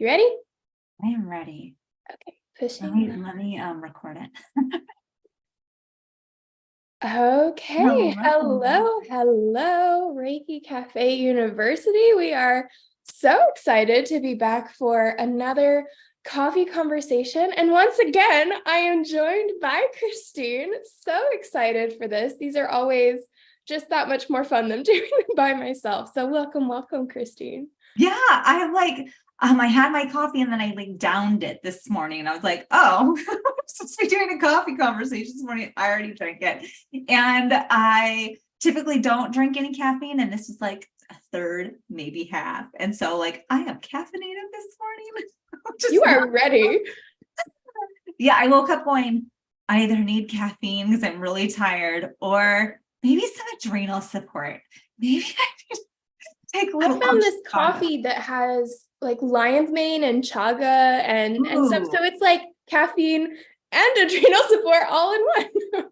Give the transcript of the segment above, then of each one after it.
You ready? I am ready. Okay, pushing. Let me record it. Okay, hello, Reiki Cafe University. We are so excited to be back for another coffee conversation. And once again, I am joined by Christine. So excited for this. These are always just that much more fun than doing them by myself. So welcome, Christine. Yeah, I had my coffee and then I downed it this morning and I was like, oh, I'm supposed to be doing a coffee conversation this morning. I already drank it. And I typically don't drink any caffeine. And this was like a third, maybe half. And so I am caffeinated this morning. You are ready. Yeah, I woke up going, I either need caffeine because I'm really tired or maybe some adrenal support. Maybe I need to take a little. I found this coffee that has lion's mane and chaga and stuff. So it's like caffeine and adrenal support all in one.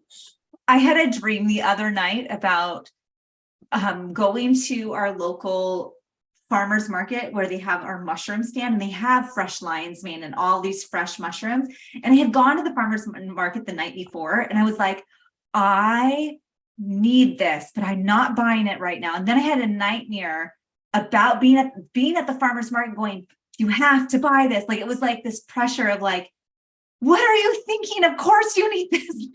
I had a dream the other night about going to our local farmers market where they have our mushroom stand and they have fresh lion's mane and all these fresh mushrooms. And I had gone to the farmers market the night before and I was like, I need this, but I'm not buying it right now. And then I had a nightmare about being at the farmers market going, you have to buy this. It was like this pressure of what are you thinking? Of course you need this.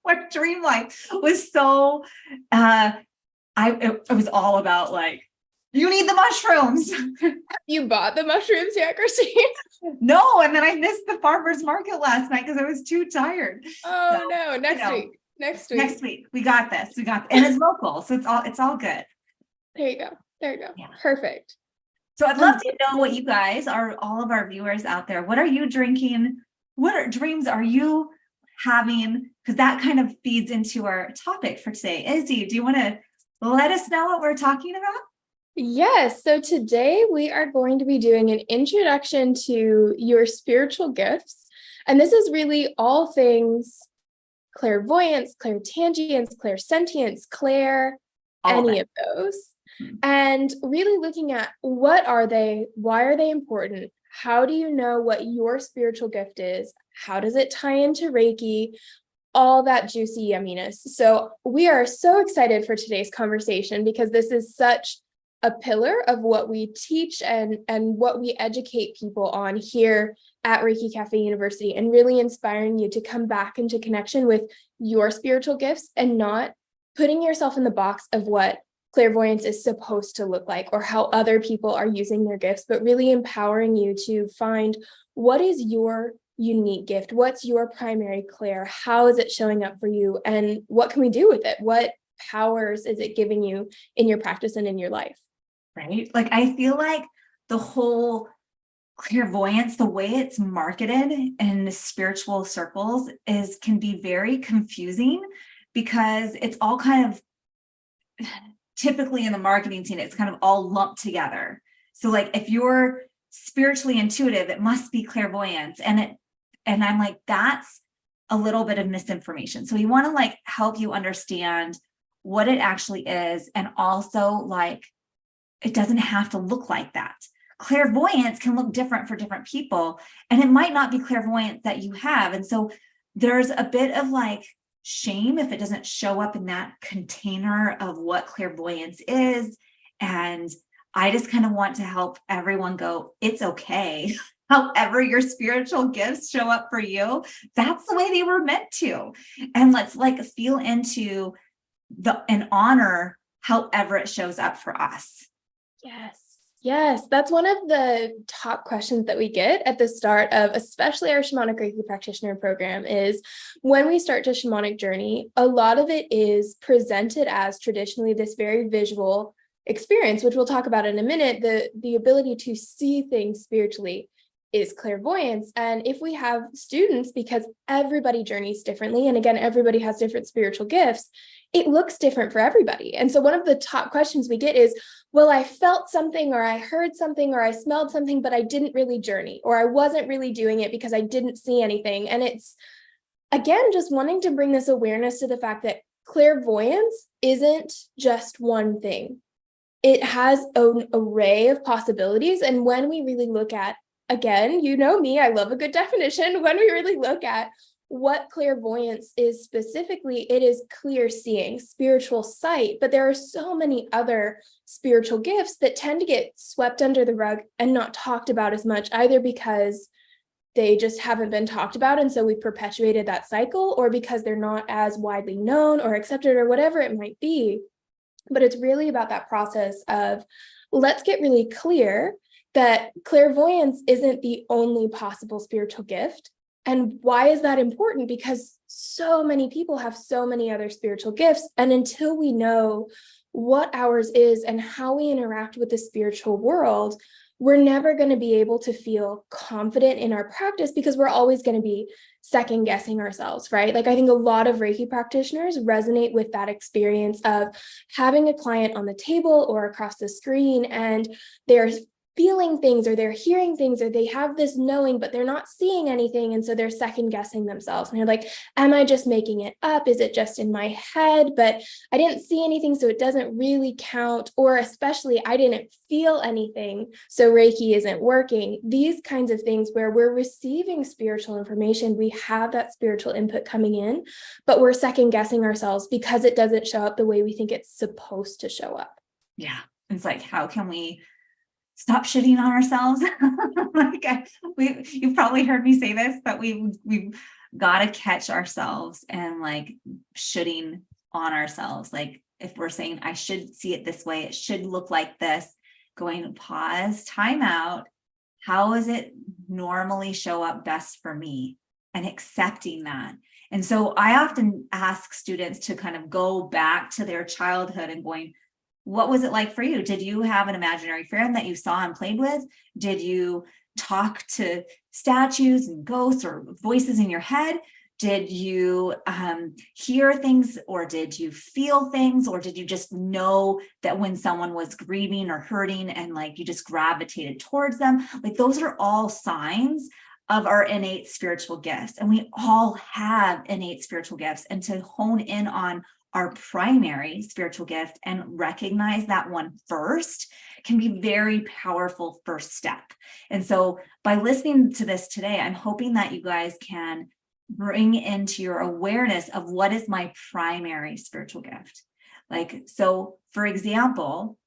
My dream was so it was all about you need the mushrooms. You bought the mushrooms yet, Christine? No, and then I missed the farmer's market last night because I was too tired. Oh no, next week. Next week. We got this. And it's local. So it's all good. There you go. Yeah. Perfect. So I'd love to know what you guys are, all of our viewers out there. What are you drinking? What dreams are you having? Because that kind of feeds into our topic for today. Izzy, do you want to let us know what we're talking about? Yes. So today we are going to be doing an introduction to your spiritual gifts. And this is really all things clairvoyance, clairtangience, clairsentience, any of those. And really looking at what are they? Why are they important? How do you know what your spiritual gift is? How does it tie into Reiki? All that juicy yumminess. So we are so excited for today's conversation because this is such a pillar of what we teach and what we educate people on here at Reiki Cafe University, and really inspiring you to come back into connection with your spiritual gifts and not putting yourself in the box of what clairvoyance is supposed to look like or how other people are using their gifts, but really empowering you to find what is your unique gift, what's your primary clair, how is it showing up for you, and what can we do with it? What powers is it giving you in your practice and in your life? Right? I feel like the whole clairvoyance, the way it's marketed in the spiritual circles can be very confusing because it's all kind of typically in the marketing scene, it's kind of all lumped together. So if you're spiritually intuitive, it must be clairvoyance. And I'm like, that's a little bit of misinformation. So we want to help you understand what it actually is. And also it doesn't have to look like that. Clairvoyance can look different for different people, and it might not be clairvoyance that you have. And so there's a bit of shame if it doesn't show up in that container of what clairvoyance is. And I just kind of want to help everyone go, it's okay. However your spiritual gifts show up for you, that's the way they were meant to. And let's feel into and honor however it shows up for us. Yes, that's one of the top questions that we get at the start of especially our shamanic Reiki practitioner program is when we start a shamanic journey, a lot of it is presented as traditionally this very visual experience, which we'll talk about in a minute. The ability to see things spiritually is clairvoyance. And if we have students, because everybody journeys differently, and again, everybody has different spiritual gifts, it looks different for everybody. And so one of the top questions we get is, well, I felt something, or I heard something, or I smelled something, but I didn't really journey, or I wasn't really doing it because I didn't see anything. And it's, again, just wanting to bring this awareness to the fact that clairvoyance isn't just one thing. It has an array of possibilities. And when we really look at again, you know me, I love a good definition. When we really look at what clairvoyance is specifically, it is clear seeing, spiritual sight, but there are so many other spiritual gifts that tend to get swept under the rug and not talked about as much, either because they just haven't been talked about, and so we perpetuated that cycle, or because they're not as widely known or accepted or whatever it might be. But it's really about that process of, let's get really clear that clairvoyance isn't the only possible spiritual gift. And why is that important? Because so many people have so many other spiritual gifts. And until we know what ours is and how we interact with the spiritual world, we're never going to be able to feel confident in our practice, because we're always going to be second guessing ourselves, right? Like, I think a lot of Reiki practitioners resonate with that experience of having a client on the table or across the screen, and they're feeling things, or they're hearing things, or they have this knowing, but they're not seeing anything. And so they're second guessing themselves. And they're like, am I just making it up? Is it just in my head? But I didn't see anything, so it doesn't really count. Or especially, I didn't feel anything, so Reiki isn't working. These kinds of things where we're receiving spiritual information, we have that spiritual input coming in, but we're second guessing ourselves because it doesn't show up the way we think it's supposed to show up. Yeah. It's like, how can we stop shitting on ourselves? You've probably heard me say this, but we've got to catch ourselves and like shitting on ourselves. Like, if we're saying, I should see it this way, it should look like this, going, pause, time out. How does it normally show up best for me? And accepting that. And so I often ask students to kind of go back to their childhood and going, what was it like for you? Did you have an imaginary friend that you saw and played with? Did you talk to statues and ghosts or voices in your head? Did you hear things, or did you feel things, or did you just know that when someone was grieving or hurting and like you just gravitated towards them? Like, those are all signs of our innate spiritual gifts. And we all have innate spiritual gifts. And to hone in on our primary spiritual gift and recognize that one first can be very powerful first step. And so by listening to this today, I'm hoping that you guys can bring into your awareness of, what is my primary spiritual gift? Like, so for example,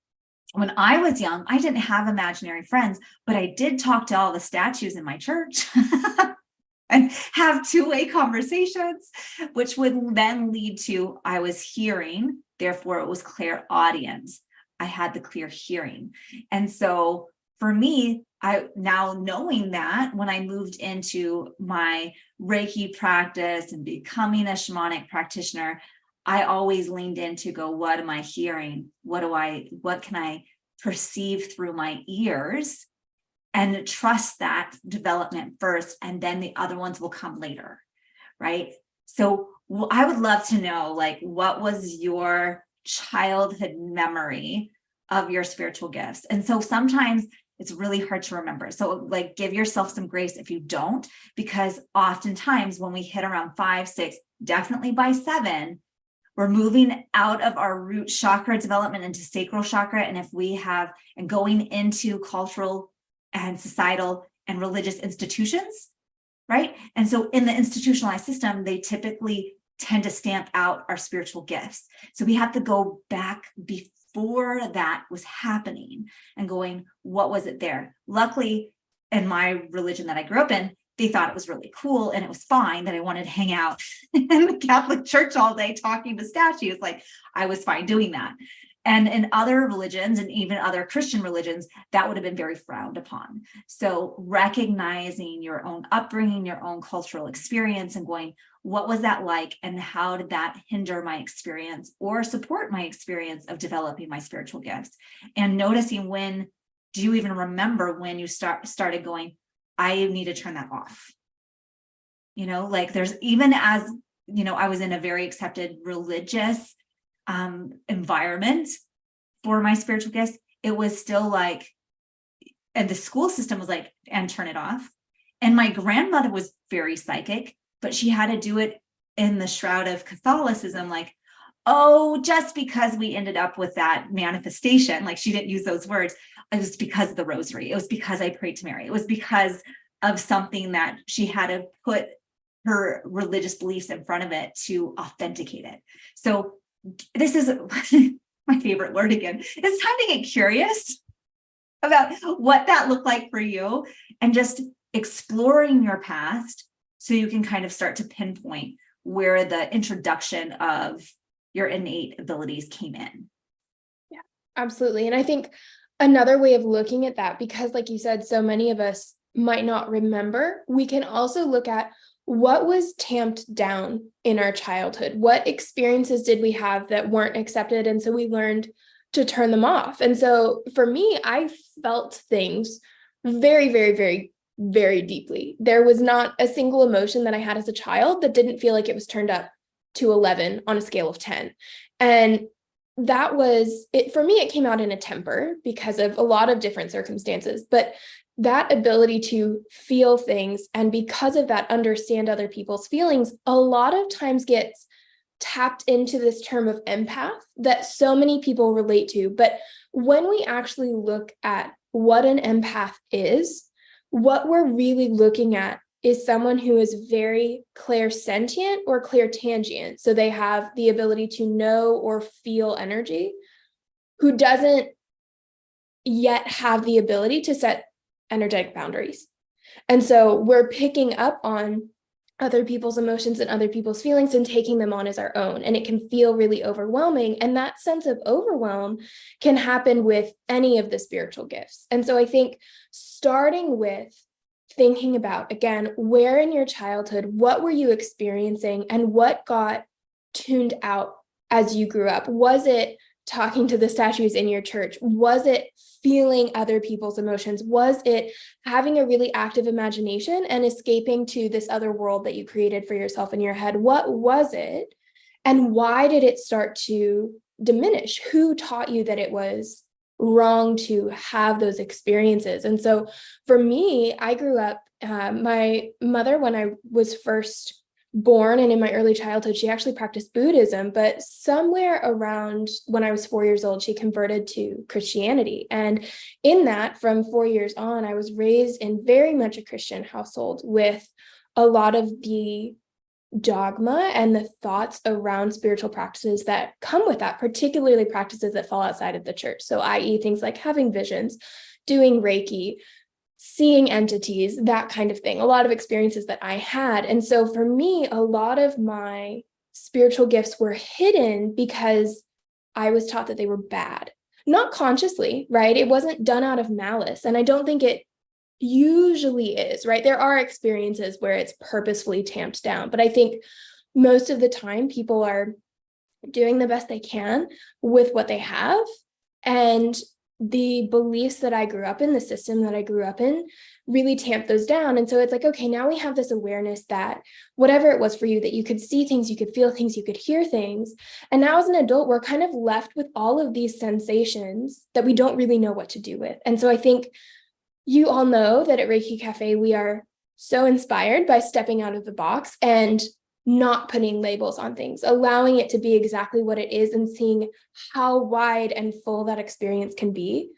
when I was young, I didn't have imaginary friends, but I did talk to all the statues in my church. And have two-way conversations, which would then lead to, I was hearing, therefore it was clairaudience. I had the clear hearing. And so for me, I now knowing that, when I moved into my Reiki practice and becoming a shamanic practitioner, I always leaned in to go, what am I hearing? What can I perceive through my ears? And trust that development first, and then the other ones will come later, right? So I would love to know, like, what was your childhood memory of your spiritual gifts? And so sometimes it's really hard to remember. So like, give yourself some grace if you don't, because oftentimes when we hit around 5, 6, definitely by 7, we're moving out of our root chakra development into sacral chakra. And if we have, and going into cultural and societal and religious institutions, right? And so in the institutionalized system, they typically tend to stamp out our spiritual gifts. So we have to go back before that was happening and going, what was it there? Luckily, in my religion that I grew up in, they thought it was really cool and it was fine that I wanted to hang out in the Catholic Church all day talking to statues. Like, I was fine doing that. And in other religions, and even other Christian religions, that would have been very frowned upon. So recognizing your own upbringing, your own cultural experience, and going, what was that like? And how did that hinder my experience or support my experience of developing my spiritual gifts? And noticing, when do you even remember when you started going, I need to turn that off? You know, like, there's, even as, you know, I was in a very accepted religious environment for my spiritual gifts, it was still like, and the school system was like, and turn it off. And my grandmother was very psychic, but she had to do it in the shroud of Catholicism. Like, oh, just because we ended up with that manifestation, like she didn't use those words, it was because of the rosary. It was because I prayed to Mary. It was because of something that she had to put her religious beliefs in front of it to authenticate it. So this is my favorite word again. It's time to get curious about what that looked like for you and just exploring your past so you can kind of start to pinpoint where the introduction of your innate abilities came in. Yeah, absolutely. And I think another way of looking at that, because like you said, so many of us might not remember, we can also look at what was tamped down in our childhood. What experiences did we have that weren't accepted? And so we learned to turn them off. And so for me, I felt things very, very, very, very deeply. There was not a single emotion that I had as a child that didn't feel like it was turned up to 11 on a scale of 10. And that was it for me. It came out in a temper because of a lot of different circumstances, but that ability to feel things and because of that understand other people's feelings a lot of times gets tapped into this term of empath that so many people relate to. But when we actually look at what an empath is, what we're really looking at is someone who is very clairsentient or clairtangient. So they have the ability to know or feel energy, who doesn't yet have the ability to set energetic boundaries. And so we're picking up on other people's emotions and other people's feelings and taking them on as our own. And it can feel really overwhelming. And that sense of overwhelm can happen with any of the spiritual gifts. And so I think starting with thinking about, again, where in your childhood, what were you experiencing and what got tuned out as you grew up? Was it talking to the statues in your church? Was it feeling other people's emotions? Was it having a really active imagination and escaping to this other world that you created for yourself in your head? What was it? And why did it start to diminish? Who taught you that it was wrong to have those experiences? And so for me, I grew up, my mother, when I was first born and in my early childhood, she actually practiced Buddhism, but somewhere around when I was 4 years old, she converted to Christianity. And in that, from 4 years on, I was raised in very much a Christian household with a lot of the dogma and the thoughts around spiritual practices that come with that, particularly practices that fall outside of the church. So, i.e., things like having visions, doing Reiki, seeing entities, that kind of thing, a lot of experiences that I had. And so for me, a lot of my spiritual gifts were hidden because I was taught that they were bad, not consciously, right? It wasn't done out of malice. And I don't think it usually is, right? There are experiences where it's purposefully tamped down, but I think most of the time people are doing the best they can with what they have. And the beliefs that I grew up in, the system that I grew up in, really tamped those down. And so it's like, okay, now we have this awareness that whatever it was for you, that you could see things, you could feel things, you could hear things. And now as an adult, we're kind of left with all of these sensations that we don't really know what to do with. And so I think you all know that at Reiki Cafe, we are so inspired by stepping out of the box and not putting labels on things, allowing it to be exactly what it is and seeing how wide and full that experience can be.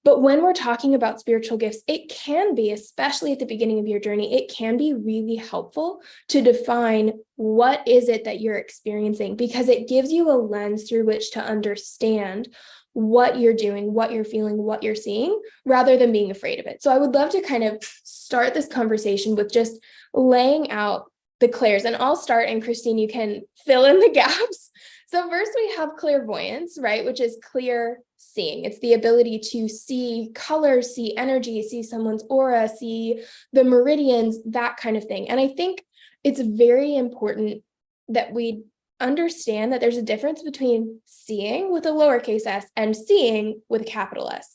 But when we're talking about spiritual gifts, it can be, especially at the beginning of your journey, it can be really helpful to define what is it that you're experiencing, because it gives you a lens through which to understand what you're doing, what you're feeling, what you're seeing, rather than being afraid of it. So I would love to kind of start this conversation with just laying out the clairs, and I'll start, and Christine, you can fill in the gaps. So first we have clairvoyance, right, which is clear seeing. It's the ability to see colors, see energy, see someone's aura, see the meridians, that kind of thing. And I think it's very important that we understand that there's a difference between seeing with a lowercase s and seeing with a capital S.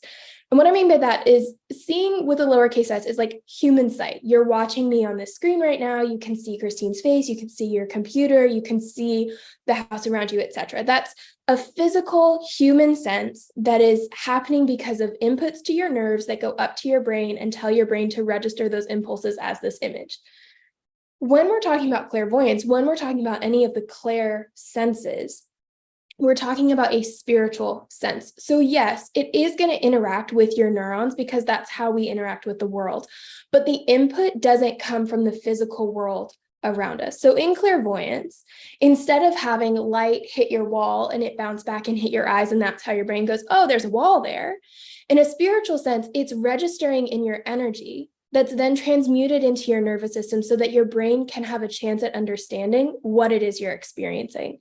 And what I mean by that is seeing with a lowercase s is like human sight. You're watching me on this screen right now. You can see Christine's face. You can see your computer. You can see the house around you, etc. That's a physical human sense that is happening because of inputs to your nerves that go up to your brain and tell your brain to register those impulses as this image. When we're talking about clairvoyance, when we're talking about any of the clair senses, we're talking about a spiritual sense. So yes, it is going to interact with your neurons because that's how we interact with the world. But the input doesn't come from the physical world around us. So in clairvoyance, instead of having light hit your wall and it bounce back and hit your eyes, and that's how your brain goes, oh, there's a wall there. In a spiritual sense, it's registering in your energy that's then transmuted into your nervous system so that your brain can have a chance at understanding what it is you're experiencing.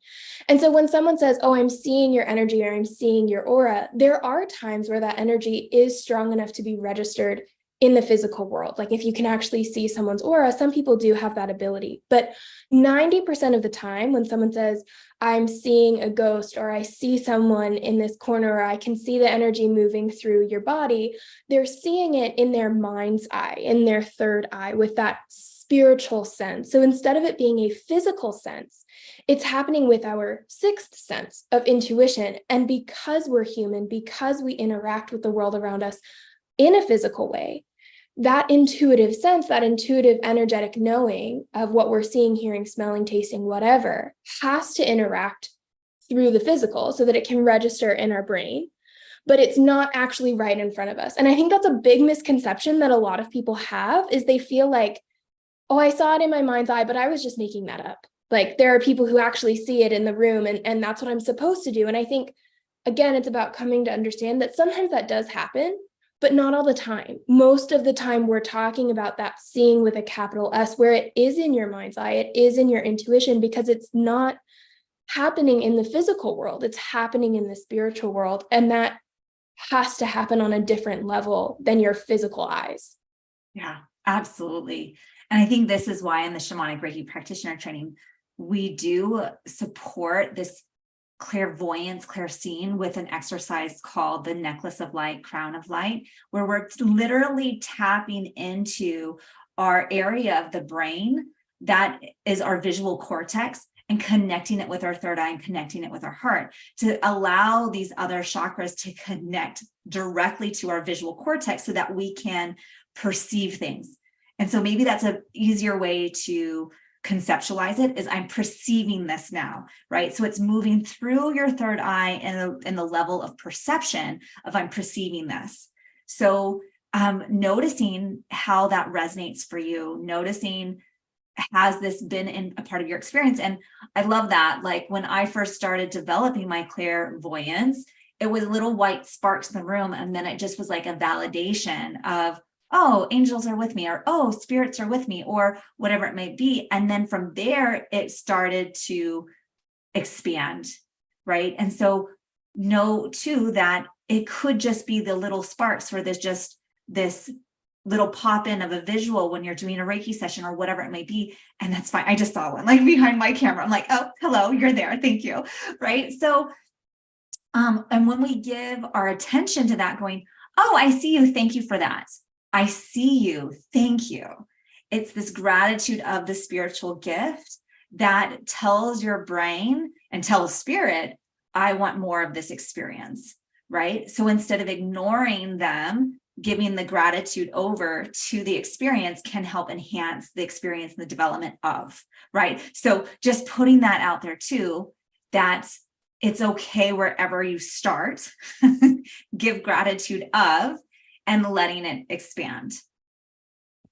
And so when someone says, oh, I'm seeing your energy or I'm seeing your aura, there are times where that energy is strong enough to be registered in the physical world. Like if you can actually see someone's aura, some people do have that ability. But 90% of the time when someone says, I'm seeing a ghost, or I see someone in this corner, or I can see the energy moving through your body, they're seeing it in their mind's eye, in their third eye, with that spiritual sense. So instead of it being a physical sense, it's happening with our sixth sense of intuition. And because we're human, because we interact with the world around us in a physical way, that intuitive sense, that intuitive energetic knowing of what we're seeing, hearing, smelling, tasting, whatever, has to interact through the physical so that it can register in our brain, but it's not actually right in front of us. And I think that's a big misconception that a lot of people have, is they feel like, oh, I saw it in my mind's eye, but I was just making that up. Like there are people who actually see it in the room, and that's what I'm supposed to do. And I think, again, it's about coming to understand that sometimes that does happen, but not all the time. Most of the time, we're talking about that seeing with a capital S, where it is in your mind's eye, it is in your intuition, because it's not happening in the physical world, it's happening in the spiritual world. And that has to happen on a different level than your physical eyes. Yeah, absolutely. And I think this is why in the shamanic Reiki practitioner training, we do support this clairvoyance, clairseeing with an exercise called the necklace of light, crown of light, where we're literally tapping into our area of the brain that is our visual cortex, and connecting it with our third eye and connecting it with our heart to allow these other chakras to connect directly to our visual cortex so that we can perceive things. And so maybe that's an easier way to conceptualize it, is I'm perceiving this now, right? So it's moving through your third eye in the level of perception of I'm perceiving this. So noticing how that resonates for you, noticing, has this been in a part of your experience? And I love that. Like when I first started developing my clairvoyance, it was little white sparks in the room. And then it just was like a validation of, oh, angels are with me, or, oh, spirits are with me, or whatever it may be. And then from there, it started to expand, right? And so know too, that it could just be the little sparks where there's just this little pop in of a visual when you're doing a Reiki session or whatever it may be. And that's fine. I just saw one like behind my camera. I'm like, oh, hello, you're there. Thank you. Right. So, and when we give our attention to that, going, oh, I see you. Thank you for that. I see you. Thank you. It's this gratitude of the spiritual gift that tells your brain and tells spirit, I want more of this experience. Right. So instead of ignoring them, giving the gratitude over to the experience can help enhance the experience and the development of, right? So just putting that out there too, that it's okay wherever you start, give gratitude of, and letting it expand.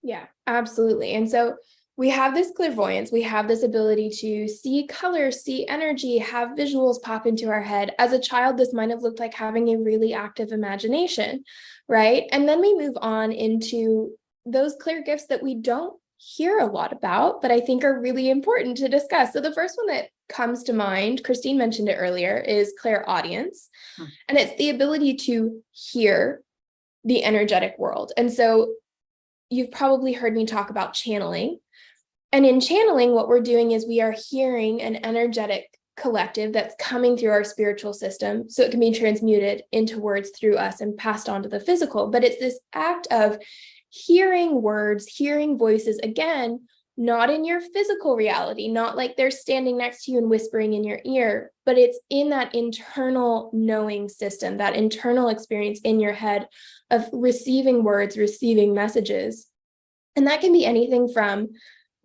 Yeah, absolutely. And so we have this clairvoyance, we have this ability to see colors, see energy, have visuals pop into our head. As a child, this might have looked like having a really active imagination, right? And then we move on into those clear gifts that we don't hear a lot about, but I think are really important to discuss. So the first one that comes to mind, Christine mentioned it earlier, is clairaudience. And it's the ability to hear the energetic world. And so you've probably heard me talk about channeling. And in channeling, what we're doing is we are hearing an energetic collective that's coming through our spiritual system, so it can be transmuted into words through us and passed on to the physical. But it's this act of hearing words, hearing voices, again, not in your physical reality, not like they're standing next to you and whispering in your ear, but it's in that internal knowing system, that internal experience in your head of receiving words, receiving messages. And that can be anything from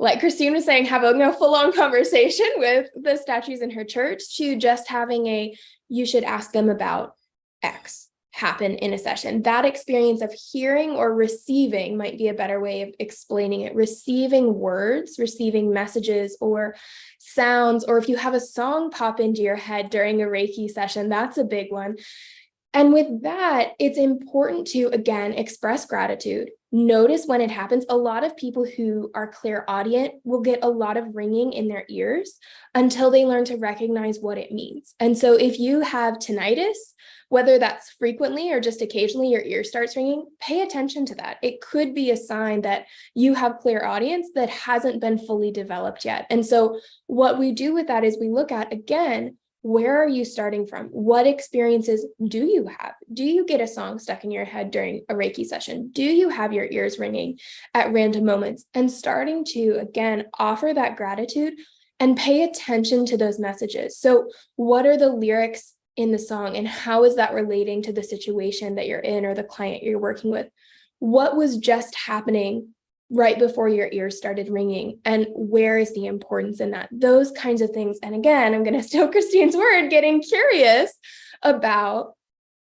like Christine was saying, having a full-on conversation with the statues in her church, to just having you should ask them about X happen in a session. That experience of hearing or receiving might be a better way of explaining it. Receiving words, receiving messages or sounds, or if you have a song pop into your head during a Reiki session, that's a big one. And with that, it's important to, again, express gratitude. Notice when it happens. A lot of people who are clairaudient will get a lot of ringing in their ears until they learn to recognize what it means. And so if you have tinnitus, whether that's frequently or just occasionally your ear starts ringing, pay attention to that. It could be a sign that you have clairaudience that hasn't been fully developed yet. And so what we do with that is we look at, again, where are you starting from? What experiences do you have? Do you get a song stuck in your head during a Reiki session? Do you have your ears ringing at random moments? And starting to, again, offer that gratitude and pay attention to those messages. So what are the lyrics in the song and how is that relating to the situation that you're in or the client you're working with? What was just happening right before your ears started ringing, and where is the importance in that? Those kinds of things. And again, I'm going to steal Christine's word, getting curious about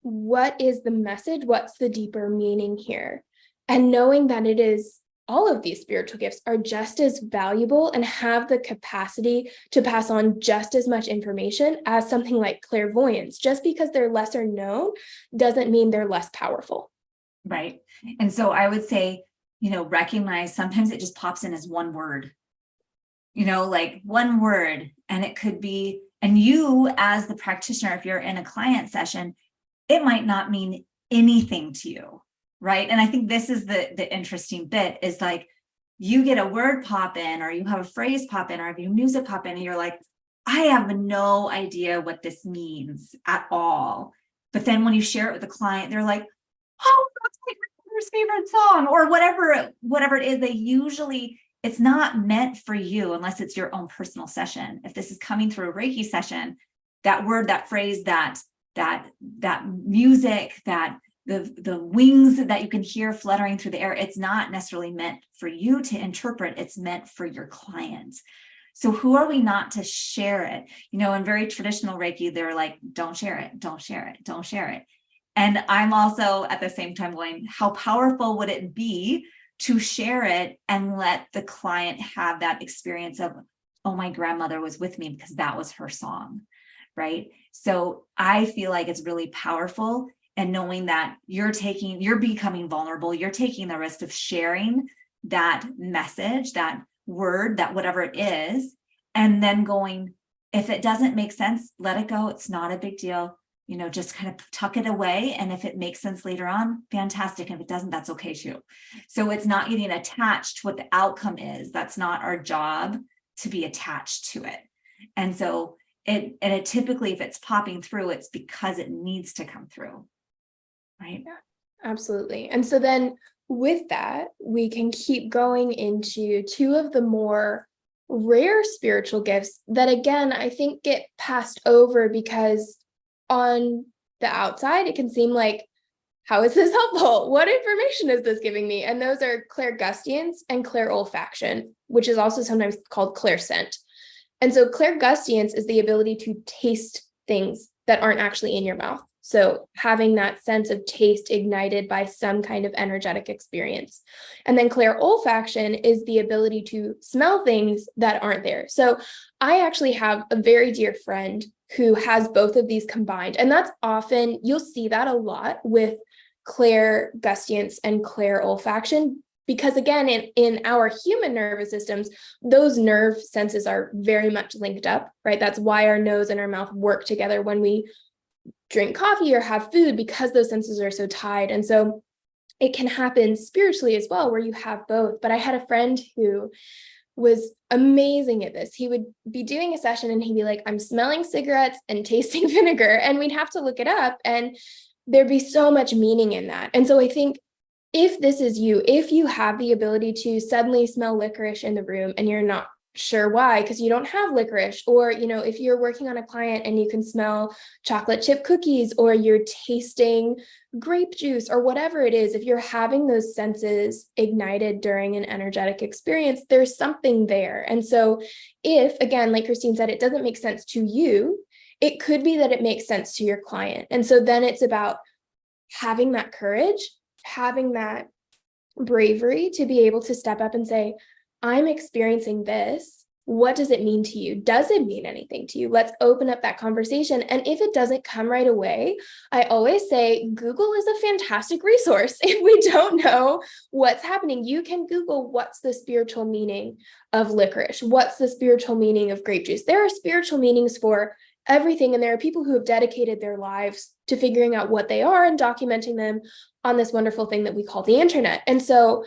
what is the message, what's the deeper meaning here, and knowing that it is all of these spiritual gifts are just as valuable and have the capacity to pass on just as much information as something like clairvoyance. Just because they're lesser known doesn't mean they're less powerful. Right. And so I would say, recognize sometimes it just pops in as one word, like one word, and it could be, and you as the practitioner, if you're in a client session, it might not mean anything to you. Right. And I think this is the interesting bit is like, you get a word pop in, or you have a phrase pop in, or have your music pop in, and you're like, I have no idea what this means at all. But then when you share it with the client, they're like, oh, that's my favorite song, or whatever it is. It's not meant for you unless it's your own personal session. If this is coming through a Reiki session, that word, that phrase, that music, that the wings that you can hear fluttering through the air, it's not necessarily meant for you to interpret. It's meant for your client. So who are we not to share it? In very traditional Reiki, they're like, don't share it, don't share it, don't share it. And I'm also at the same time going, how powerful would it be to share it and let the client have that experience of, oh, my grandmother was with me because that was her song, right? So I feel like it's really powerful. And knowing that you're becoming vulnerable, you're taking the risk of sharing that message, that word, that whatever it is, and then going, if it doesn't make sense, let it go. It's not a big deal. Just kind of tuck it away. And if it makes sense later on, fantastic. And if it doesn't, that's okay too. So it's not getting attached to what the outcome is. That's not our job to be attached to it. And so it typically, if it's popping through, it's because it needs to come through. Right? Yeah, absolutely. And so then with that, we can keep going into two of the more rare spiritual gifts that, again, I think get passed over because on the outside, it can seem like, how is this helpful? What information is this giving me? And those are clairgustiance and clairolfaction, which is also sometimes called clairscent. And so clairgustiance is the ability to taste things that aren't actually in your mouth. So having that sense of taste ignited by some kind of energetic experience. And then clairolfaction is the ability to smell things that aren't there. So I actually have a very dear friend who has both of these combined. And that's often, you'll see that a lot with clairgustiance and clairolfaction, because again, in our human nervous systems, those nerve senses are very much linked up, right? That's why our nose and our mouth work together when we drink coffee or have food, because those senses are so tied. And so it can happen spiritually as well, where you have both. But I had a friend who was amazing at this. He would be doing a session and he'd be like, I'm smelling cigarettes and tasting vinegar. And we'd have to look it up and there'd be so much meaning in that. And so I think if this is you, if you have the ability to suddenly smell licorice in the room and you're not sure why, because you don't have licorice, or, if you're working on a client and you can smell chocolate chip cookies, or you're tasting grape juice or whatever it is, if you're having those senses ignited during an energetic experience, there's something there. And so if, again, like Christine said, it doesn't make sense to you, it could be that it makes sense to your client. And so then it's about having that courage, having that bravery to be able to step up and say, I'm experiencing this. What does it mean to you? Does it mean anything to you? Let's open up that conversation. And if it doesn't come right away, I always say Google is a fantastic resource. If we don't know what's happening, you can Google what's the spiritual meaning of licorice? What's the spiritual meaning of grape juice? There are spiritual meanings for everything. And there are people who have dedicated their lives to figuring out what they are and documenting them on this wonderful thing that we call the internet. And so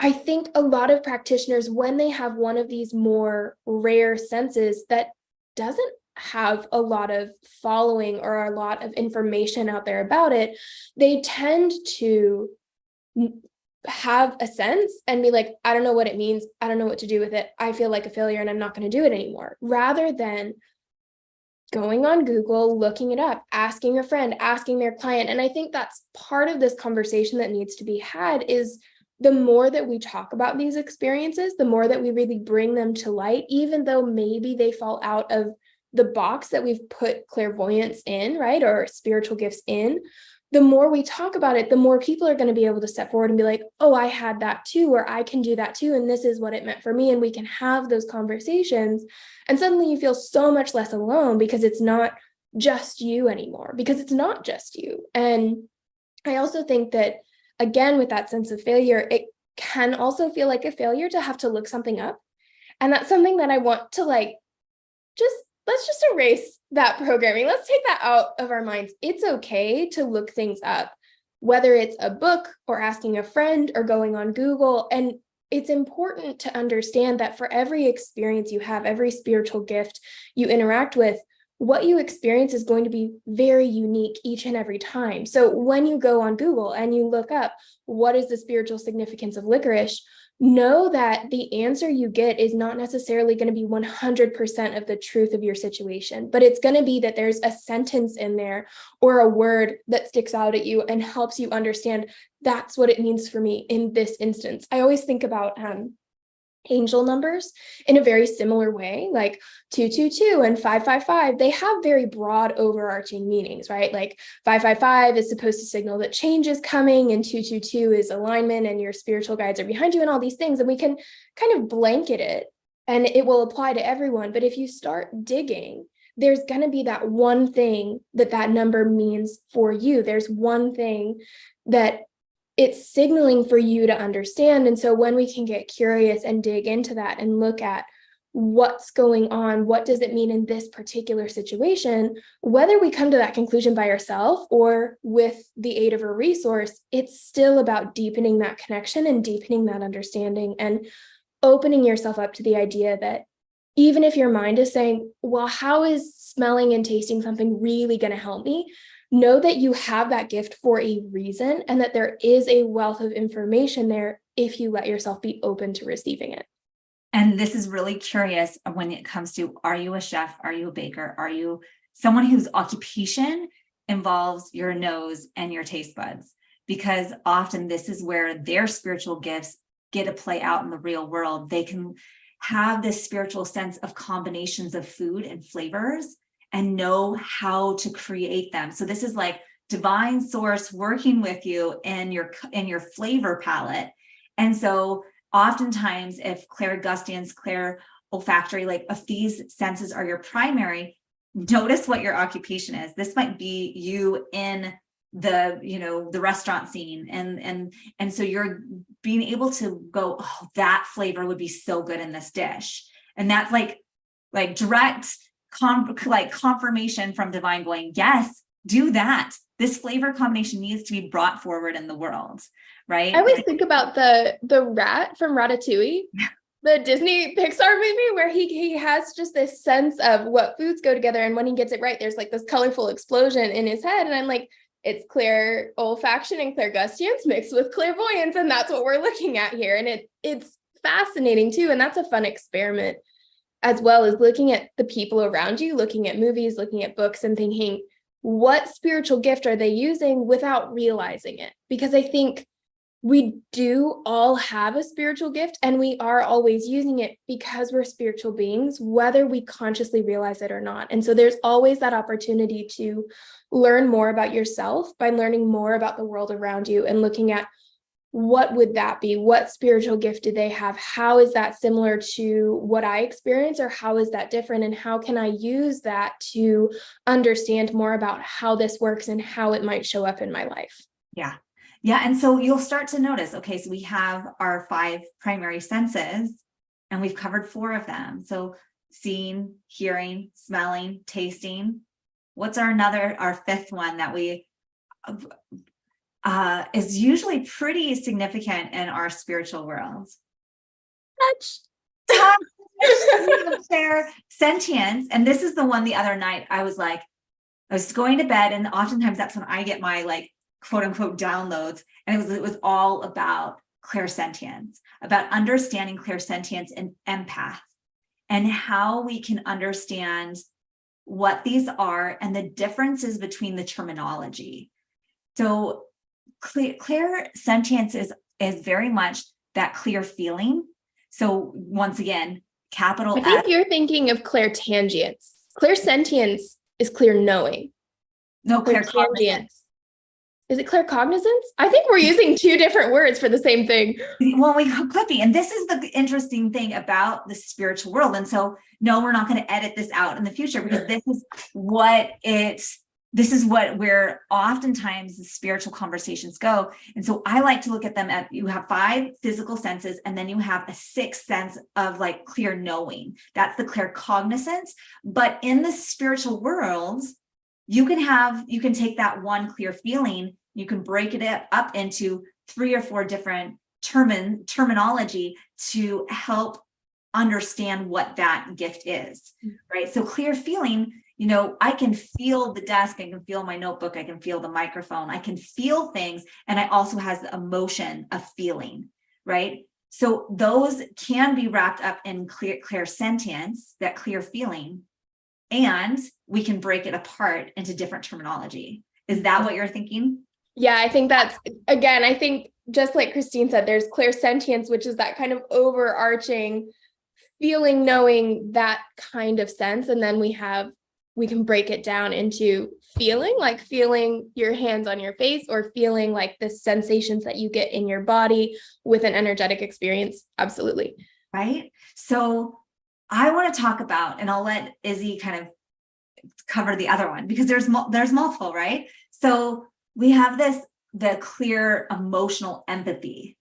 I think a lot of practitioners, when they have one of these more rare senses that doesn't have a lot of following or a lot of information out there about it, they tend to have a sense and be like, I don't know what it means. I don't know what to do with it. I feel like a failure and I'm not going to do it anymore. Rather than going on Google, looking it up, asking a friend, asking their client. And I think that's part of this conversation that needs to be had is the more that we talk about these experiences, the more that we really bring them to light, even though maybe they fall out of the box that we've put clairvoyance in, right? Or spiritual gifts in, the more we talk about it, the more people are going to be able to step forward and be like, oh, I had that too, or I can do that too. And this is what it meant for me. And we can have those conversations. And suddenly you feel so much less alone because it's not just you anymore, because it's not just you. And I also think that, again, with that sense of failure, it can also feel like a failure to have to look something up. And that's something that I want to let's just erase that programming. Let's take that out of our minds. It's okay to look things up, whether it's a book or asking a friend or going on Google. And it's important to understand that for every experience you have, every spiritual gift you interact with, what you experience is going to be very unique each and every time. So when you go on Google and you look up, what is the spiritual significance of licorice? Know that the answer you get is not necessarily going to be 100% of the truth of your situation, but it's going to be that there's a sentence in there or a word that sticks out at you and helps you understand that's what it means for me in this instance. I always think about angel numbers in a very similar way, like 222 and 555. They have very broad overarching meanings, right? Like 555 is supposed to signal that change is coming, and 222 is alignment and your spiritual guides are behind you and all these things. And we can kind of blanket it and it will apply to everyone. But if you start digging, there's going to be that one thing that number means for you. There's one thing that it's signaling for you to understand. And so when we can get curious and dig into that and look at what's going on, what does it mean in this particular situation, whether we come to that conclusion by ourselves or with the aid of a resource, it's still about deepening that connection and deepening that understanding and opening yourself up to the idea that even if your mind is saying, well, how is smelling and tasting something really going to help me? Know that you have that gift for a reason and that there is a wealth of information there if you let yourself be open to receiving it. And this is really curious when it comes to, are you a chef? Are you a baker? Are you someone whose occupation involves your nose and your taste buds? Because often this is where their spiritual gifts get to play out in the real world. They can have this spiritual sense of combinations of food and flavors and know how to create them. So this is like divine source working with you in your flavor palette. And so oftentimes if clairgustiance, clair olfactory, like if these senses are your primary, notice what your occupation is. This might be you in the restaurant scene. And so you're being able to go, oh, that flavor would be so good in this dish. And that's like direct confirmation from divine going, yes, do that. This flavor combination needs to be brought forward in the world, right? I always think about the rat from Ratatouille, the Disney Pixar movie, where he has just this sense of what foods go together. And when he gets it right, there's like this colorful explosion in his head. And I'm like, it's clair olfaction and clairgustiance mixed with clairvoyance. And that's what we're looking at here. And it's fascinating too. And that's a fun experiment, as well as looking at the people around you, looking at movies, looking at books and thinking, what spiritual gift are they using without realizing it? Because I think we do all have a spiritual gift, and we are always using it because we're spiritual beings, whether we consciously realize it or not. And so there's always that opportunity to learn more about yourself by learning more about the world around you and looking at what would that be? What spiritual gift do they have? How is that similar to what I experience, or how is that different? And how can I use that to understand more about how this works and how it might show up in my life? Yeah. Yeah. And so you'll start to notice, okay, so we have our 5 primary senses and we've covered 4 of them. So seeing, hearing, smelling, tasting. What's our 5th one that we is usually pretty significant in our spiritual worlds? Touch. Clairsentience. And this is the one the other night I was going to bed, and oftentimes that's when I get my like quote unquote downloads. And it was all about clairsentience, about understanding clairsentience and empath, and how we can understand what these are and the differences between the terminology. So clairsentience is very much that clear feeling. So once again, capital I think S. you're thinking of clairtangience. Clairsentience is clear knowing. No, clairtangience. Is it claircognizance? I think we're using 2 different words for the same thing. Well, we could be. And this is the interesting thing about the spiritual world. And so, no, we're not going to edit this out in the future, because this is where oftentimes the spiritual conversations go. And so I like to look at them you have 5 physical senses, and then you have a 6th sense of like clear knowing. That's the claircognizance. But in the spiritual world, you can take that one clear feeling, you can break it up into 3 or 4 different terminology to help understand what that gift is, right? So clear feeling, I can feel the desk, I can feel my notebook, I can feel the microphone, I can feel things. And I also has the emotion of feeling, right? So those can be wrapped up in clairsentience, that clear feeling, and we can break it apart into different terminology. Is that what you're thinking? Yeah, I think I think just like Christine said, there's clairsentience, which is that kind of overarching feeling, knowing, that kind of sense. And then we can break it down into feeling, like feeling your hands on your face, or feeling like the sensations that you get in your body with an energetic experience. Absolutely. Right. So I want to talk about, and I'll let Izzy kind of cover the other one, because there's multiple, right? So we have the clear emotional empathy,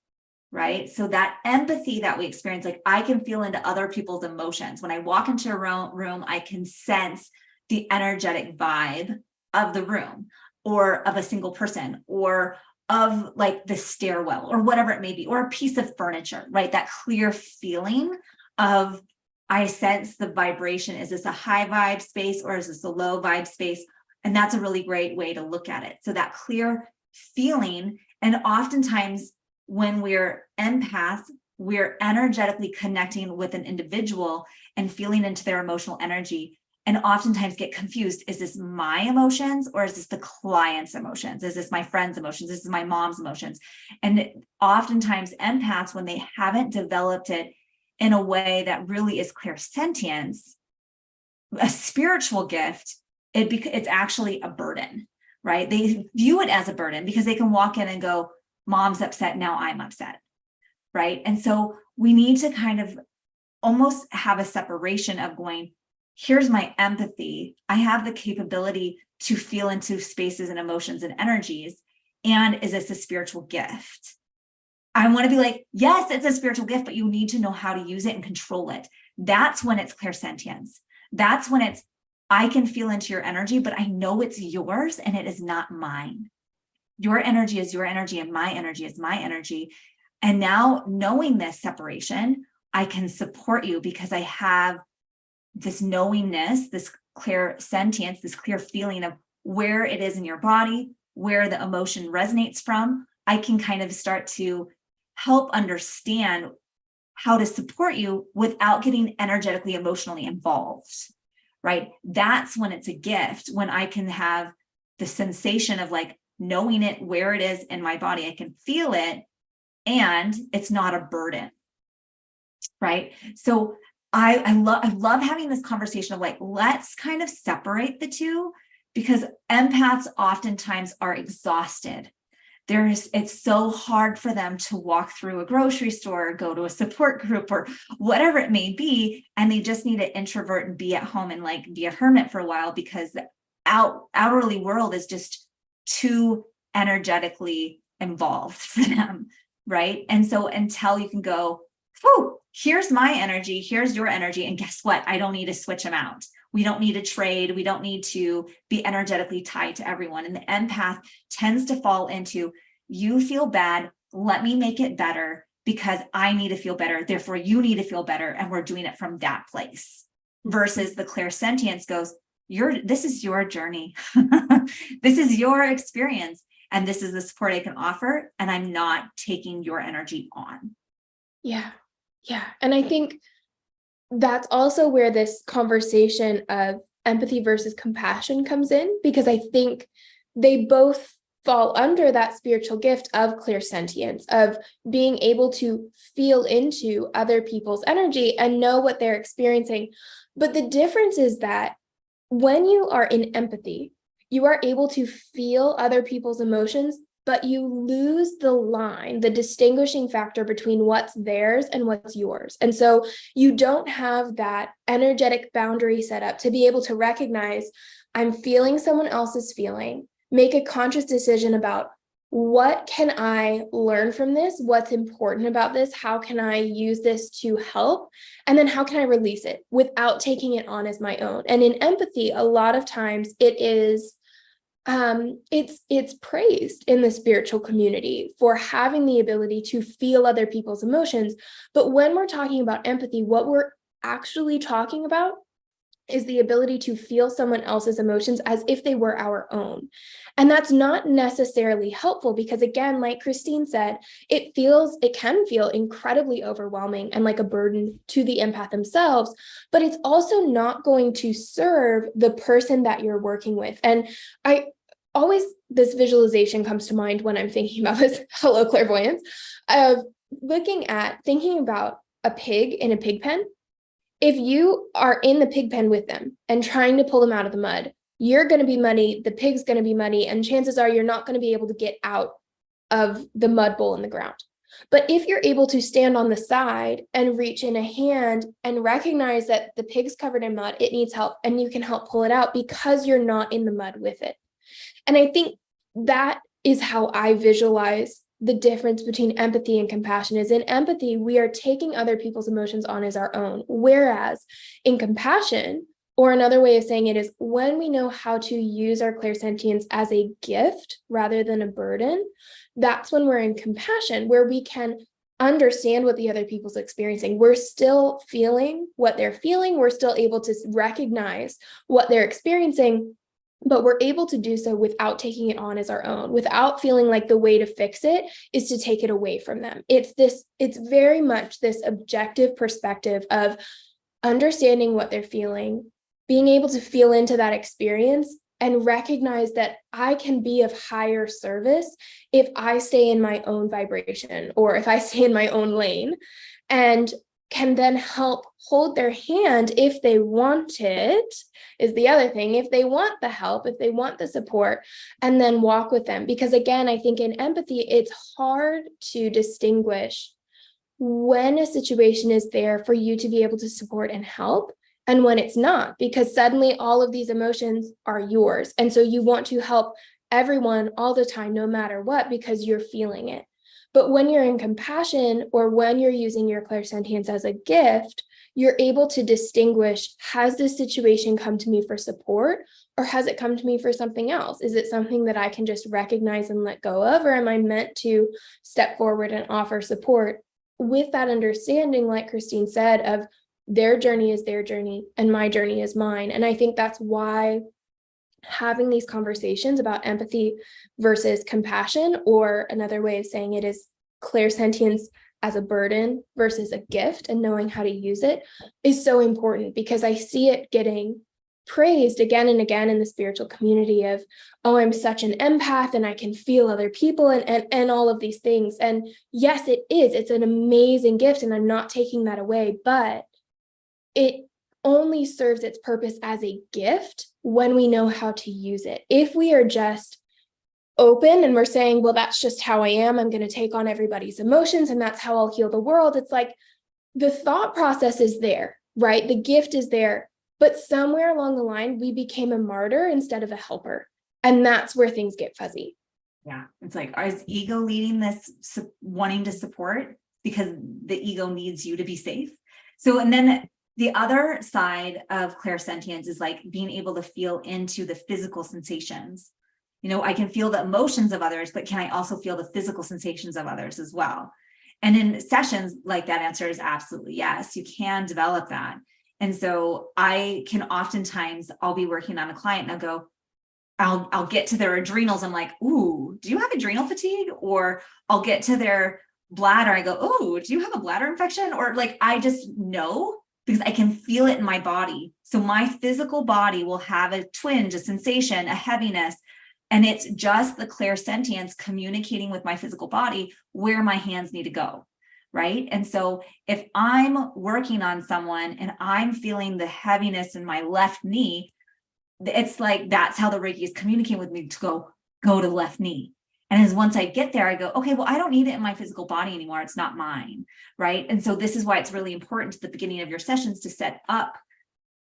right? So that empathy that we experience, like I can feel into other people's emotions. When I walk into a room, I can sense the energetic vibe of the room, or of a single person, or of like the stairwell, or whatever it may be, or a piece of furniture, right? That clear feeling of, I sense the vibration. Is this a high vibe space, or is this a low vibe space? And that's a really great way to look at it. So that clear feeling, and oftentimes when we're empaths, we're energetically connecting with an individual and feeling into their emotional energy, and oftentimes get confused. Is this my emotions, or is this the client's emotions? Is this my friend's emotions? This is my mom's emotions. And oftentimes empaths, when they haven't developed it in a way that really is clairsentience, a spiritual gift, it's actually a burden, right? They view it as a burden because they can walk in and go, mom's upset, now I'm upset, right? And so we need to kind of almost have a separation of going, here's my empathy. I have the capability to feel into spaces and emotions and energies. And is this a spiritual gift? I want to be like, yes, it's a spiritual gift, but you need to know how to use it and control it. That's when it's clairsentience. That's when it's, I can feel into your energy, but I know it's yours and it is not mine. Your energy is your energy and my energy is my energy. And now knowing this separation, I can support you because I have this knowingness, this clairsentience, this clear feeling of where it is in your body, where the emotion resonates from. I can kind of start to help understand how to support you without getting energetically, emotionally involved, right? That's when it's a gift, when I can have the sensation of like knowing it where it is in my body. I can feel it, and it's not a burden. Right. So I love having this conversation of like, let's kind of separate the two, because empaths oftentimes are exhausted. It's so hard for them to walk through a grocery store, or go to a support group, or whatever it may be. And they just need to introvert and be at home and like be a hermit for a while, because the outwardly world is just too energetically involved for them. Right. And so until you can go, whew, here's my energy, here's your energy. And guess what? I don't need to switch them out. We don't need to trade. We don't need to be energetically tied to everyone. And the empath tends to fall into, you feel bad, let me make it better because I need to feel better. Therefore, you need to feel better. And we're doing it from that place. Versus the clairsentience goes, this is your journey. This is your experience. And this is the support I can offer. And I'm not taking your energy on. Yeah. Yeah. And I think that's also where this conversation of empathy versus compassion comes in, because I think they both fall under that spiritual gift of clairsentience, of being able to feel into other people's energy and know what they're experiencing. But the difference is that when you are in empathy, you are able to feel other people's emotions, but you lose the line, the distinguishing factor between what's theirs and what's yours. And so you don't have that energetic boundary set up to be able to recognize, I'm feeling someone else's feeling, make a conscious decision about, what can I learn from this? What's important about this? How can I use this to help? And then how can I release it without taking it on as my own? And in empathy, a lot of times it is it's praised in the spiritual community for having the ability to feel other people's emotions. But when we're talking about empathy, what we're actually talking about is the ability to feel someone else's emotions as if they were our own. And that's not necessarily helpful, because again, like Christine said, it can feel incredibly overwhelming and like a burden to the empath themselves, but it's also not going to serve the person that you're working with. And this visualization comes to mind when I'm thinking about this, hello clairvoyance, of thinking about a pig in a pig pen. If you are in the pig pen with them and trying to pull them out of the mud, you're going to be muddy, the pig's going to be muddy, and chances are you're not going to be able to get out of the mud bowl in the ground. But if you're able to stand on the side and reach in a hand and recognize that the pig's covered in mud, it needs help, and you can help pull it out because you're not in the mud with it. And I think that is how I visualize the difference between empathy and compassion. Is in empathy, we are taking other people's emotions on as our own. Whereas in compassion, or another way of saying it is, when we know how to use our clairsentience as a gift rather than a burden, that's when we're in compassion, where we can understand what the other people's experiencing. We're still feeling what they're feeling. We're still able to recognize what they're experiencing, but we're able to do so without taking it on as our own, without feeling like the way to fix it is to take it away from them. It's very much this objective perspective of understanding what they're feeling, being able to feel into that experience, and recognize that I can be of higher service if I stay in my own vibration, or if I stay in my own lane, and can then help hold their hand if they want it, is the other thing. If they want the help, if they want the support, and then walk with them. Because again, I think in empathy, it's hard to distinguish when a situation is there for you to be able to support and help, and when it's not, because suddenly all of these emotions are yours. And so you want to help everyone all the time, no matter what, because you're feeling it. But when you're in compassion, or when you're using your clairsentience as a gift, you're able to distinguish, has this situation come to me for support, or has it come to me for something else? Is it something that I can just recognize and let go of, or am I meant to step forward and offer support with that understanding, like Christine said, of their journey is their journey and my journey is mine? And I think that's why having these conversations about empathy versus compassion, or another way of saying it is clairsentience as a burden versus a gift, and knowing how to use it, is so important, because I see it getting praised again and again in the spiritual community of, oh, I'm such an empath and I can feel other people and all of these things. And yes, it is. It's an amazing gift and I'm not taking that away, but it only serves its purpose as a gift when we know how to use it. If we are just open and we're saying, well, that's just how I am, I'm going to take on everybody's emotions and that's how I'll heal the world. It's like the thought process is there, right? The gift is there. But somewhere along the line, we became a martyr instead of a helper. And that's where things get fuzzy. Yeah. It's like, is ego leading this wanting to support because the ego needs you to be safe? So, and then the other side of clairsentience is like being able to feel into the physical sensations. You know, I can feel the emotions of others, but can I also feel the physical sensations of others as well? And in sessions like that, answer is absolutely yes. You can develop that. And so I can oftentimes, I'll be working on a client and I'll go, I'll get to their adrenals. I'm like, ooh, do you have adrenal fatigue? Or I'll get to their bladder. I go, ooh, do you have a bladder infection? Or like, I just know because I can feel it in my body. So my physical body will have a twinge, a sensation, a heaviness. And it's just the clairsentience communicating with my physical body where my hands need to go. Right. And so if I'm working on someone and I'm feeling the heaviness in my left knee, it's like, that's how the Reiki is communicating with me to go to the left knee. And as once I get there, I go, okay, well, I don't need it in my physical body anymore. It's not mine. Right. And so this is why it's really important at the beginning of your sessions to set up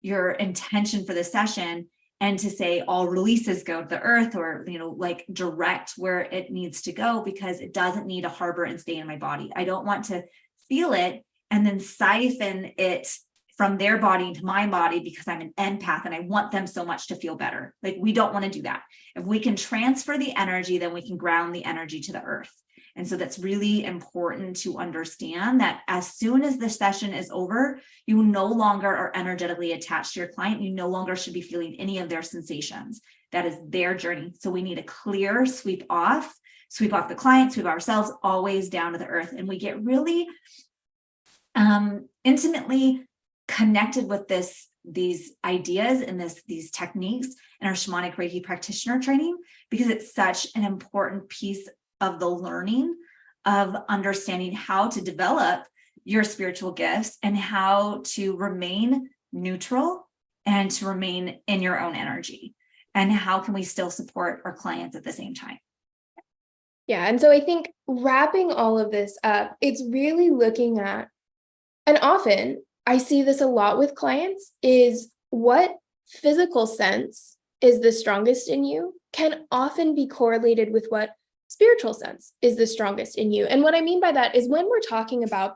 your intention for the session and to say all releases go to the earth, or, you know, like direct where it needs to go, because it doesn't need to harbor and stay in my body. I don't want to feel it and then siphon it from their body into my body because I'm an empath and I want them so much to feel better. Like, we don't want to do that. If we can transfer the energy, then we can ground the energy to the earth. And so that's really important to understand that as soon as the session is over, you no longer are energetically attached to your client. You no longer should be feeling any of their sensations. That is their journey. So we need a clear sweep off the client, sweep ourselves, always down to the earth. And we get really intimately connected with these ideas and these techniques in our shamanic Reiki practitioner training, because it's such an important piece of the learning of understanding how to develop your spiritual gifts and how to remain neutral and to remain in your own energy. And how can we still support our clients at the same time? Yeah. And so I think wrapping all of this up, it's really looking at, and often I see this a lot with clients, is what physical sense is the strongest in you can often be correlated with what spiritual sense is the strongest in you. And what I mean by that is when we're talking about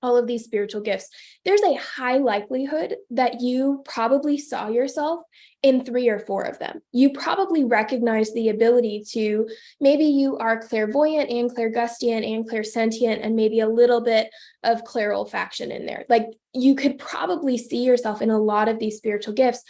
all of these spiritual gifts, there's a high likelihood that you probably saw yourself in 3 or 4 of them. You probably recognize the ability to, maybe you are clairvoyant and clairgustient and clairsentient and maybe a little bit of clairolfaction in there. Like, you could probably see yourself in a lot of these spiritual gifts.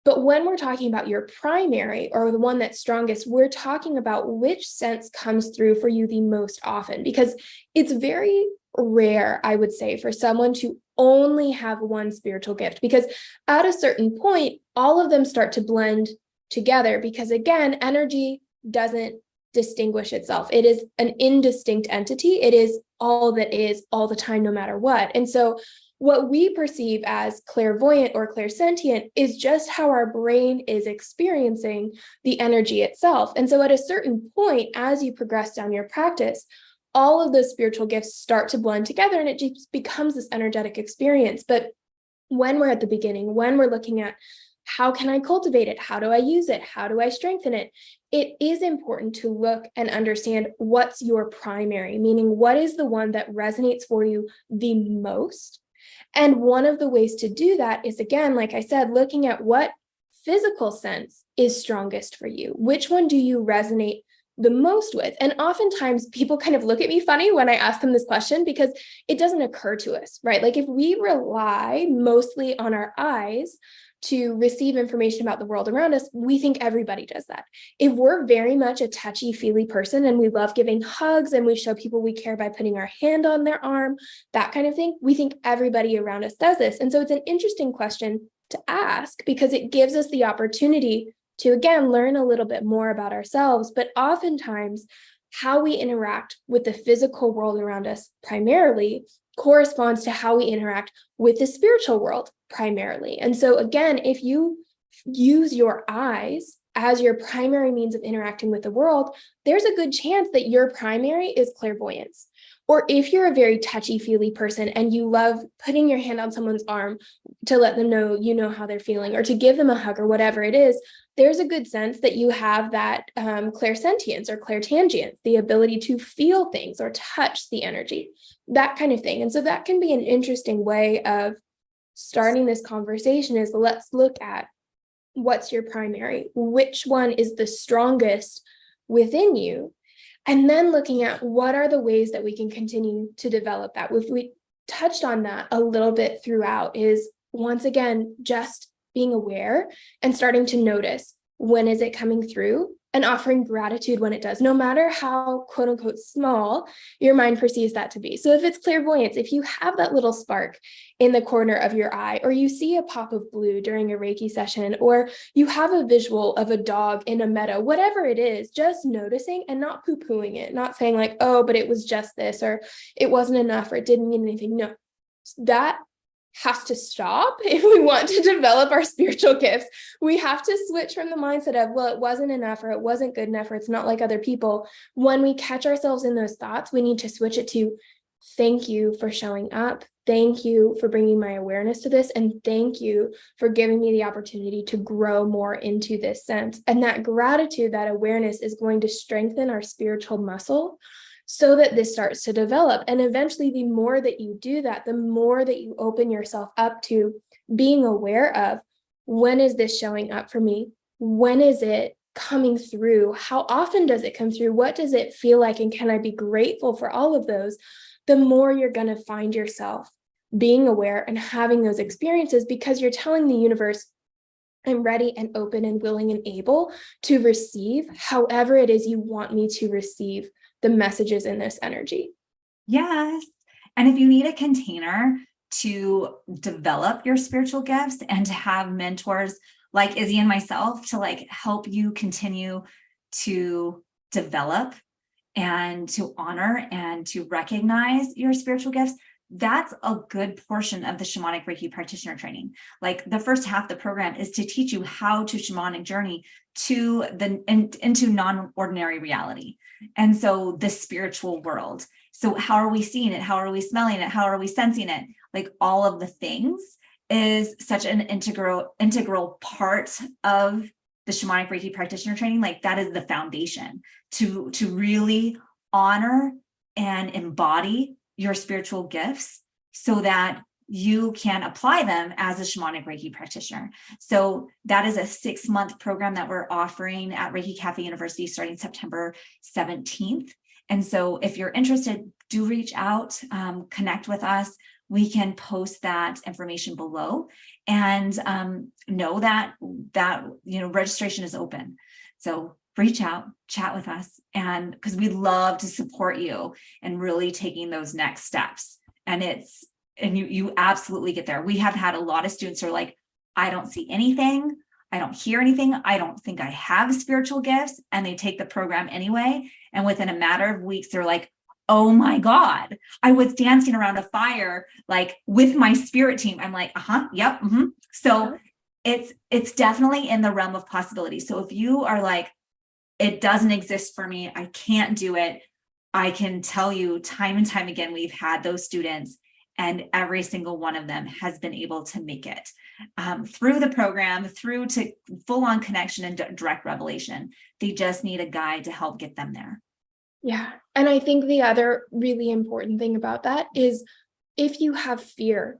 But when we're talking about your primary, or the one that's strongest, we're talking about which sense comes through for you the most often, because it's very rare, I would say, for someone to only have one spiritual gift, because at a certain point, all of them start to blend together, because again, energy doesn't distinguish itself. It is an indistinct entity. It is all that is all the time, no matter what. And so what we perceive as clairvoyant or clairsentient is just how our brain is experiencing the energy itself. And so at a certain point, as you progress down your practice, all of those spiritual gifts start to blend together and it just becomes this energetic experience. But when we're at the beginning, when we're looking at how can I cultivate it? How do I use it? How do I strengthen it? It is important to look and understand what's your primary, meaning what is the one that resonates for you the most. And one of the ways to do that is, again, like I said, looking at what physical sense is strongest for you. Which one do you resonate the most with? And oftentimes people kind of look at me funny when I ask them this question, because it doesn't occur to us, right? Like, if we rely mostly on our eyes to receive information about the world around us, we think everybody does that. If we're very much a touchy-feely person and we love giving hugs and we show people we care by putting our hand on their arm, that kind of thing, we think everybody around us does this. And so it's an interesting question to ask, because it gives us the opportunity to, again, learn a little bit more about ourselves. But oftentimes, how we interact with the physical world around us primarily corresponds to how we interact with the spiritual world primarily. And so, again, if you use your eyes as your primary means of interacting with the world, there's a good chance that your primary is clairvoyance. Or if you're a very touchy-feely person and you love putting your hand on someone's arm to let them know you know how they're feeling, or to give them a hug, or whatever it is, there's a good sense that you have that clairsentience or clairtangience, the ability to feel things or touch the energy, that kind of thing. And so that can be an interesting way of starting this conversation, is let's look at what's your primary, which one is the strongest within you, and then looking at what are the ways that we can continue to develop that. If we touched on that a little bit throughout, is once again, just being aware and starting to notice when is it coming through, and offering gratitude when it does, no matter how quote unquote small your mind perceives that to be. So if it's clairvoyance, if you have that little spark in the corner of your eye, or you see a pop of blue during a Reiki session, or you have a visual of a dog in a meadow, whatever it is, just noticing and not poo-pooing it, not saying like, oh, but it was just this, or it wasn't enough, or it didn't mean anything. No, that has to stop if we want to develop our spiritual gifts. We have to switch from the mindset of, well, it wasn't enough, or it wasn't good enough, or it's not like other people. When we catch ourselves in those thoughts, we need to switch it to, thank you for showing up. Thank you for bringing my awareness to this. And thank you for giving me the opportunity to grow more into this sense. And that gratitude, that awareness is going to strengthen our spiritual muscle, so that this starts to develop. And eventually, the more that you do that, the more that you open yourself up to being aware of, when is this showing up for me? When is it coming through? How often does it come through? What does it feel like? And can I be grateful for all of those? The more you're going to find yourself being aware and having those experiences, because you're telling the universe, I'm ready and open and willing and able to receive however it is you want me to receive the messages in this energy. Yes. And if you need a container to develop your spiritual gifts and to have mentors like Izzy and myself to like help you continue to develop and to honor and to recognize your spiritual gifts, that's a good portion of the shamanic Reiki practitioner training. Like the first half of the program is to teach you how to shamanic journey to into non-ordinary reality. And so the spiritual world. So how are we seeing it? How are we smelling it? How are we sensing it? Like all of the things is such an integral part of the shamanic Reiki practitioner training. Like that is the foundation to really honor and embody your spiritual gifts so that you can apply them as a shamanic Reiki practitioner. So that is a 6-month program that we're offering at Reiki Cafe University starting September 17th. And so if you're interested, do reach out, connect with us. We can post that information below, and know that registration is open. So reach out, chat with us, and because we'd love to support you in really taking those next steps. And you absolutely get there. We have had a lot of students who are like, I don't see anything, I don't hear anything, I don't think I have spiritual gifts, and they take the program anyway. And within a matter of weeks, they're like, oh my God, I was dancing around a fire, like with my spirit team. I'm like, yep. Mm-hmm. So it's definitely in the realm of possibility. So if you are like, it doesn't exist for me, I can't do it, I can tell you time and time again, we've had those students, and every single one of them has been able to make it through the program, through to full-on connection and direct revelation. They just need a guide to help get them there. Yeah. And I think the other really important thing about that is, if you have fear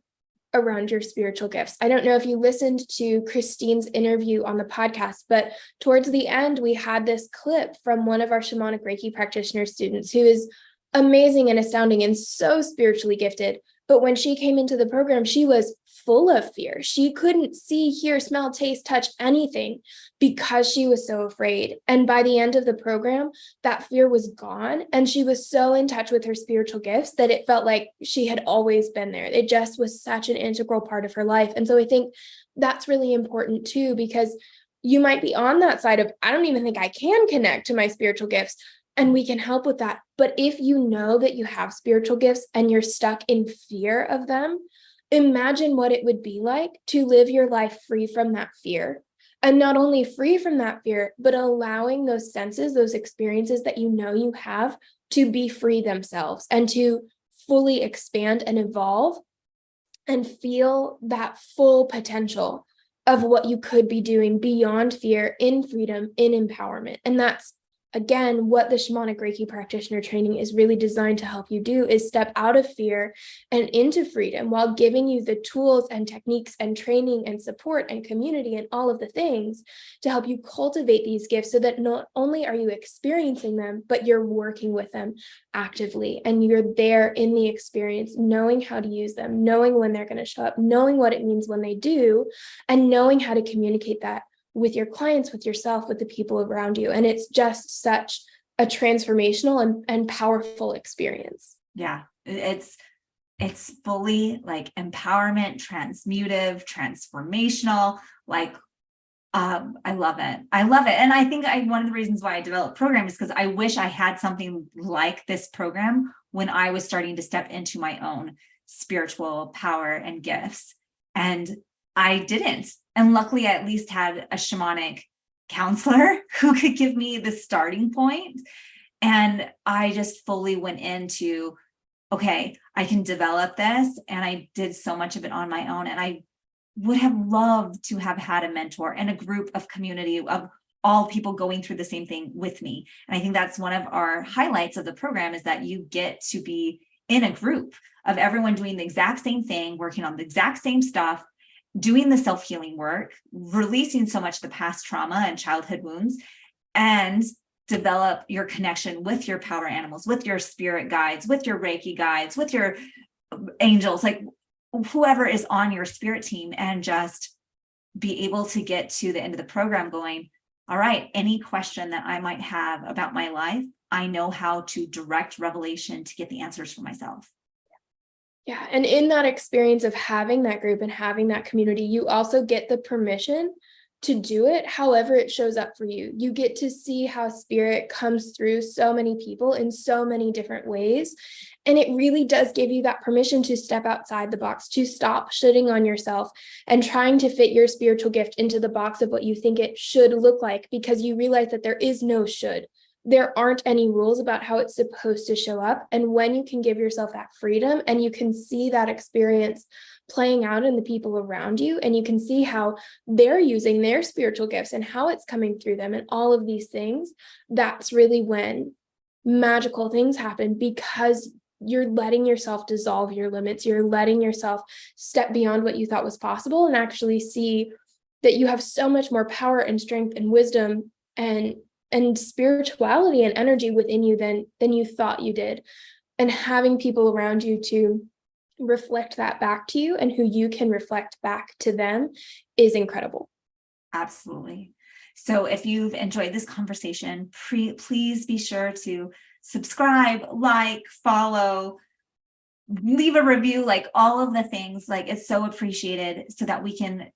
around your spiritual gifts, I don't know if you listened to Christine's interview on the podcast, but towards the end, we had this clip from one of our shamanic Reiki practitioner students who is amazing and astounding and so spiritually gifted. But when she came into the program, she was full of fear. She couldn't see, hear, smell, taste, touch anything because she was so afraid. And by the end of the program, that fear was gone. And she was so in touch with her spiritual gifts that it felt like she had always been there. It just was such an integral part of her life. And so I think that's really important too, because you might be on that side of, I don't even think I can connect to my spiritual gifts. And we can help with that. But if you know that you have spiritual gifts and you're stuck in fear of them, imagine what it would be like to live your life free from that fear. And not only free from that fear, but allowing those senses, those experiences that you know you have to be free themselves and to fully expand and evolve and feel that full potential of what you could be doing beyond fear, in freedom, in empowerment. And that's, again, what the shamanic Reiki practitioner training is really designed to help you do, is step out of fear and into freedom while giving you the tools and techniques and training and support and community and all of the things to help you cultivate these gifts so that not only are you experiencing them, but you're working with them actively and you're there in the experience, knowing how to use them, knowing when they're going to show up, knowing what it means when they do, and knowing how to communicate that with your clients, with yourself, with the people around you. And it's just such a transformational and powerful experience. Yeah, it's fully like empowerment, transmutive, transformational. Like, I love it. I love it. And I think one of the reasons why I developed program is because I wish I had something like this program when I was starting to step into my own spiritual power and gifts. And I didn't. And luckily, I at least had a shamanic counselor who could give me the starting point. And I just fully went into, okay, I can develop this. And I did so much of it on my own. And I would have loved to have had a mentor and a group of community of all people going through the same thing with me. And I think that's one of our highlights of the program, is that you get to be in a group of everyone doing the exact same thing, working on the exact same stuff, doing the self-healing work, releasing so much of the past trauma and childhood wounds, and develop your connection with your power animals, with your spirit guides, with your Reiki guides, with your angels, like whoever is on your spirit team, and just be able to get to the end of the program going, all right, any question that I might have about my life, I know how to direct revelation to get the answers for myself. Yeah. And in that experience of having that group and having that community, you also get the permission to do it however it shows up for you. You get to see how spirit comes through so many people in so many different ways. And it really does give you that permission to step outside the box, to stop shitting on yourself and trying to fit your spiritual gift into the box of what you think it should look like, because you realize that there is no should. There aren't any rules about how it's supposed to show up. And when you can give yourself that freedom and you can see that experience playing out in the people around you, and you can see how they're using their spiritual gifts and how it's coming through them and all of these things, that's really when magical things happen, because you're letting yourself dissolve your limits. You're letting yourself step beyond what you thought was possible and actually see that you have so much more power and strength and wisdom and spirituality and energy within you than you thought you did. And having people around you to reflect that back to you and who you can reflect back to them is incredible. Absolutely. So if you've enjoyed this conversation, please be sure to subscribe, like, follow, leave a review, like all of the things. Like, it's so appreciated, so that we can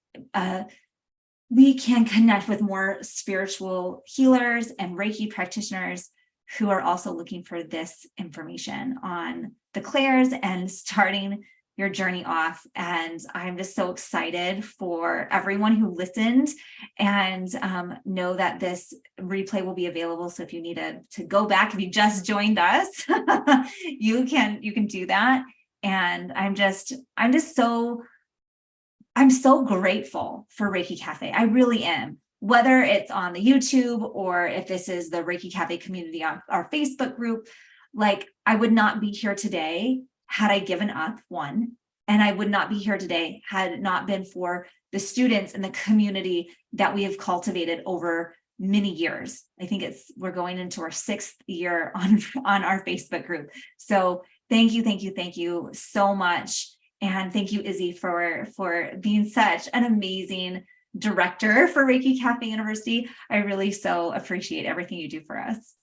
connect with more spiritual healers and Reiki practitioners who are also looking for this information on the clairs and starting your journey off. And I'm just so excited for everyone who listened, and know that this replay will be available. So if you need to go back, if you just joined us, you can do that. And I'm so grateful for Reiki Cafe. I really am. Whether it's on the YouTube or if this is the Reiki Cafe community on our Facebook group, like, I would not be here today had I given up, one, and I would not be here today had it not been for the students and the community that we have cultivated over many years. I think we're going into our 6th year on our Facebook group. So thank you so much. And thank you, Izzy, for being such an amazing director for Reiki Cafe University. I really so appreciate everything you do for us.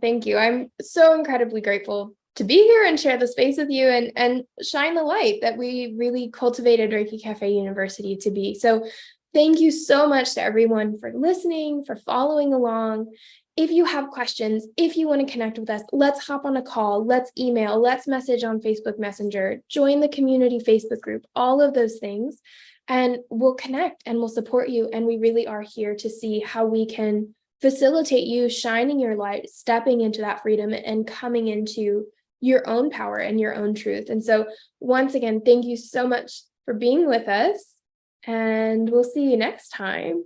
Thank you. I'm so incredibly grateful to be here and share the space with you and shine the light that we really cultivated Reiki Cafe University to be. So thank you so much to everyone for listening, for following along. If you have questions, if you want to connect with us, let's hop on a call, let's email, let's message on Facebook Messenger, join the community Facebook group, all of those things. And we'll connect and we'll support you. And we really are here to see how we can facilitate you shining your light, stepping into that freedom and coming into your own power and your own truth. And so once again, thank you so much for being with us, and we'll see you next time.